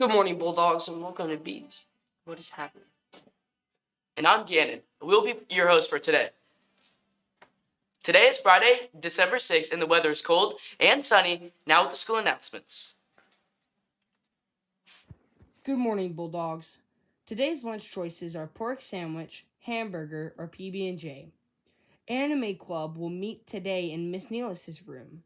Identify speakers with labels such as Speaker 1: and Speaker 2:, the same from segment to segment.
Speaker 1: Good morning, Bulldogs, and welcome to Beats. What is happening?
Speaker 2: And I'm Gannon. We'll be your host for today. Today is Friday, December 6th, and the weather is cold and sunny. Now with the school announcements.
Speaker 1: Good morning, Bulldogs. Today's lunch choices are pork sandwich, hamburger, or PB&J. Anime Club will meet today in Miss Neelis's room.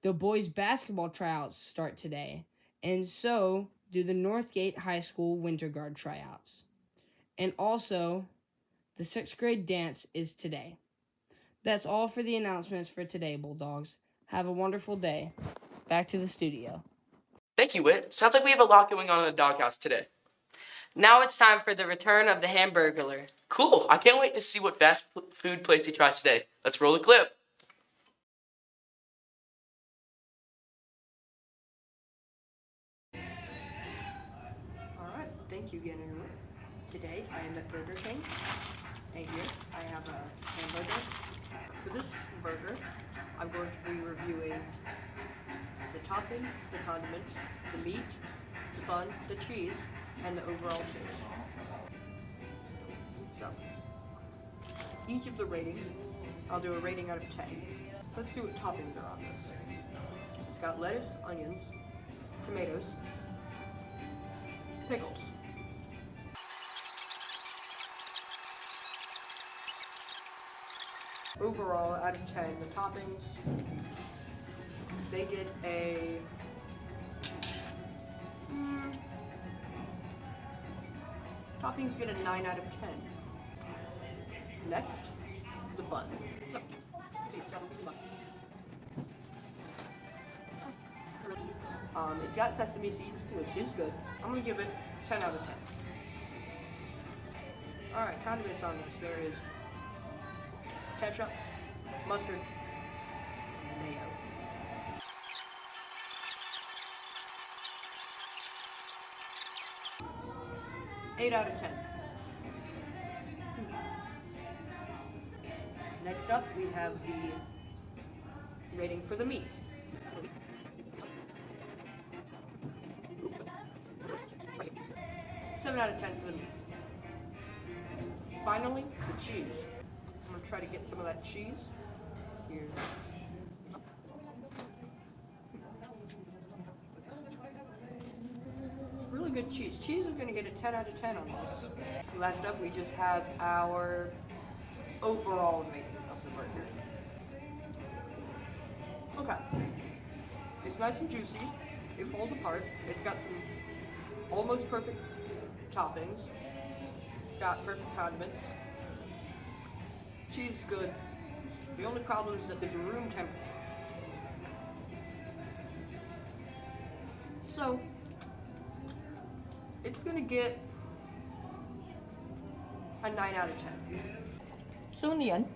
Speaker 1: The boys' basketball tryouts start today, and so do the Northgate High School Winter Guard tryouts. And also, the 6th grade dance is today. That's all for the announcements for today, Bulldogs. Have a wonderful day. Back to the studio.
Speaker 2: Thank you, Whit. Sounds like we have a lot going on in the doghouse today.
Speaker 1: Now it's time for the return of the Hamburglar.
Speaker 2: Cool. I can't wait to see what fast food place he tries today. Let's roll the clip.
Speaker 3: Alright, thank you again, everyone. Today I am at Burger King, and here I have a hamburger. For this burger, I'm going to be reviewing the toppings, the condiments, the meat, the bun, the cheese, and the overall taste. So, each of the ratings, I'll do a rating out of 10. Let's see what toppings are on this. It's got lettuce, onions, tomatoes, pickles. Overall, out of 10, the toppings, they get a toppings get a 9 out of 10. Next, the bun. It's got sesame seeds, which is good. I'm gonna give it 10 out of 10. Alright, condiments on this. There is ketchup, mustard, and mayo. Eight out of 10. Next up, we have the rating for the meat. Seven out of 10 for the meat. Finally, the cheese. I'm gonna try to get some of that cheese. Here. It's really good cheese. Cheese is gonna get a 10 out of 10 on this. Last up, we just have our overall rating of the burger. Okay. It's nice and juicy. It falls apart. It's got some almost perfect toppings. It's got perfect condiments. Cheese is good. The only problem is that there's room temperature. So, it's gonna get a 9 out of 10. So in the end,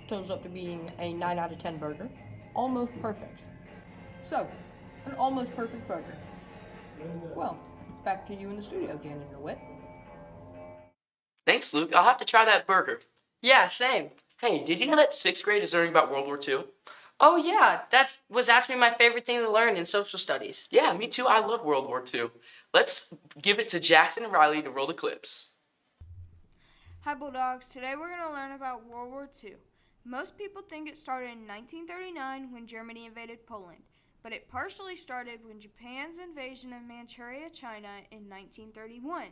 Speaker 3: totals up to being a 9 out of 10 burger. Almost perfect. So, an almost perfect burger. Well, back to you in the studio again in your wit.
Speaker 2: Thanks, Luke. I'll have to try that burger.
Speaker 1: Yeah, same.
Speaker 2: Hey, did you know that 6th grade is learning about World War II?
Speaker 1: Oh, yeah, that was actually my favorite thing to learn in social studies.
Speaker 2: Yeah, me too. I love World War II. Let's give it to Jackson and Riley to roll the clips.
Speaker 4: Hi Bulldogs, today we're going to learn about World War II. Most people think it started in 1939 when Germany invaded Poland, but it partially started when Japan's invasion of Manchuria, China in 1931.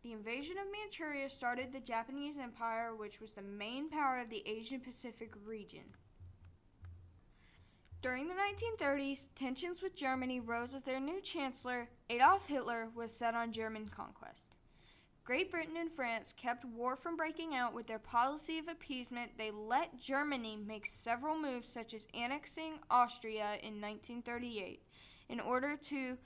Speaker 4: The invasion of Manchuria started the Japanese Empire, which was the main power of the Asian Pacific region. During the 1930s, tensions with Germany rose as their new chancellor, Adolf Hitler, was set on German conquest. Great Britain and France kept war from breaking out with their policy of appeasement. They let Germany make several moves, such as annexing Austria in 1938, in order to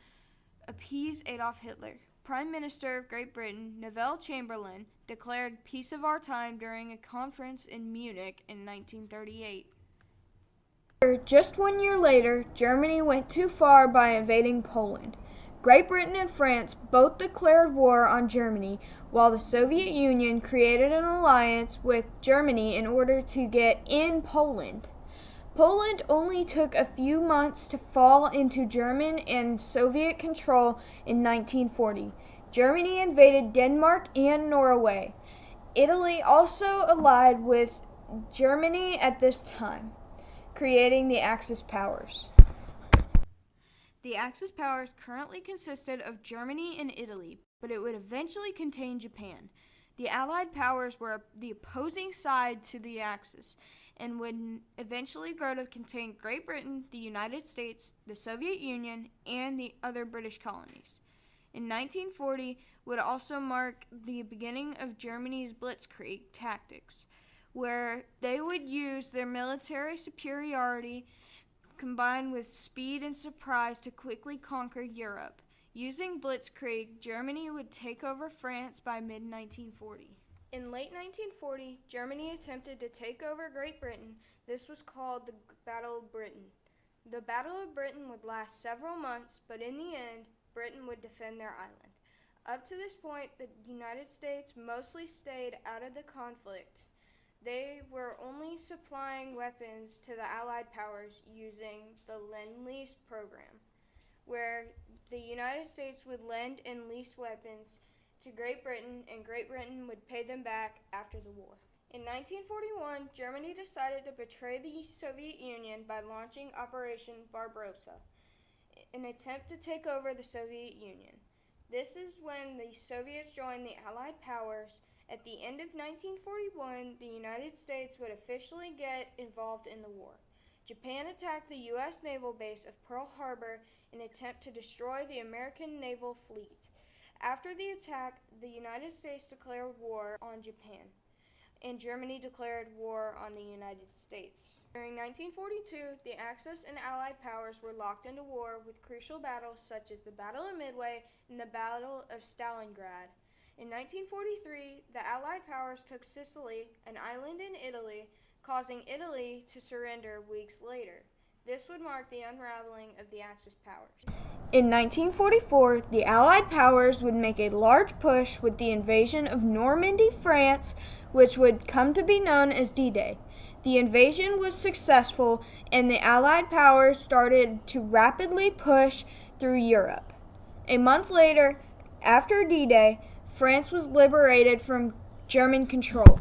Speaker 4: appease Adolf Hitler. Prime Minister of Great Britain, Neville Chamberlain, declared peace of our time during a conference in Munich in 1938. Just 1 year later, Germany went too far by invading Poland. Great Britain and France both declared war on Germany, while the Soviet Union created an alliance with Germany in order to get in Poland. Poland only took a few months to fall into German and Soviet control in 1940. Germany invaded Denmark and Norway. Italy also allied with Germany at this time, creating the Axis powers. The Axis powers currently consisted of Germany and Italy, but it would eventually contain Japan. The Allied powers were the opposing side to the Axis and would eventually grow to contain Great Britain, the United States, the Soviet Union, and the other British colonies. In 1940 would also mark the beginning of Germany's blitzkrieg tactics, where they would use their military superiority combined with speed and surprise to quickly conquer Europe. Using blitzkrieg, Germany would take over France by mid-1940. In late 1940, Germany attempted to take over Great Britain. This was called the Battle of Britain. The Battle of Britain would last several months, but in the end, Britain would defend their island. Up to this point, the United States mostly stayed out of the conflict. They were only supplying weapons to the Allied powers using the Lend-Lease program, where the United States would lend and lease weapons to Great Britain, and Great Britain would pay them back after the war. In 1941, Germany decided to betray the Soviet Union by launching Operation Barbarossa, an attempt to take over the Soviet Union. This is when the Soviets joined the Allied powers. At the end of 1941, the United States would officially get involved in the war. Japan attacked the U.S. naval base of Pearl Harbor in an attempt to destroy the American naval fleet. After the attack, the United States declared war on Japan, and Germany declared war on the United States. During 1942, the Axis and Allied powers were locked into war with crucial battles such as the Battle of Midway and the Battle of Stalingrad. In 1943, the Allied powers took Sicily, an island in Italy, causing Italy to surrender weeks later. This would mark the unraveling of the Axis powers. In 1944, the Allied powers would make a large push with the invasion of Normandy, France, which would come to be known as D-Day. The invasion was successful, and the Allied powers started to rapidly push through Europe. A month later, after D-Day, France was liberated from German control.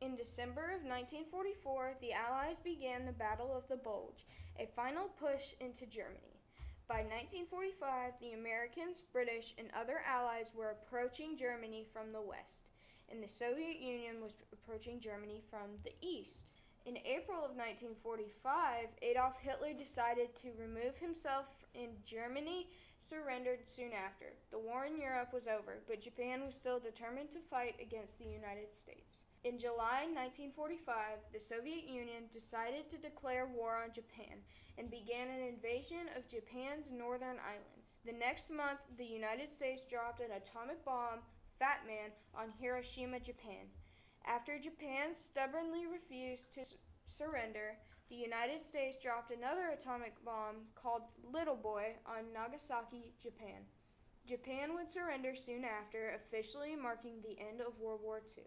Speaker 4: In December of 1944, the Allies began the Battle of the Bulge, a final push into Germany. By 1945, the Americans, British, and other allies were approaching Germany from the west, and the Soviet Union was approaching Germany from the east. In April of 1945, Adolf Hitler decided to remove himself, and Germany surrendered soon after. The war in Europe was over, but Japan was still determined to fight against the United States. In July 1945, the Soviet Union decided to declare war on Japan and began an invasion of Japan's northern islands. The next month, the United States dropped an atomic bomb, Fat Man, on Hiroshima, Japan. After Japan stubbornly refused to surrender, the United States dropped another atomic bomb called Little Boy on Nagasaki, Japan. Japan would surrender soon after, officially marking the end of World War II.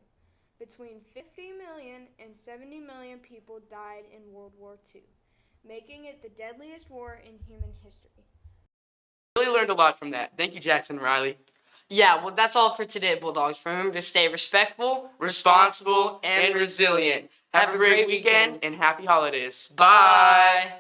Speaker 4: Between 50 million and 70 million people died in World War II, making it the deadliest war in human history.
Speaker 2: Really learned a lot from that. Thank you, Jackson and Riley.
Speaker 1: Yeah, well, that's all for today, Bulldogs. Remember to stay respectful,
Speaker 2: Responsible, and resilient. Have a great weekend and happy holidays. Bye.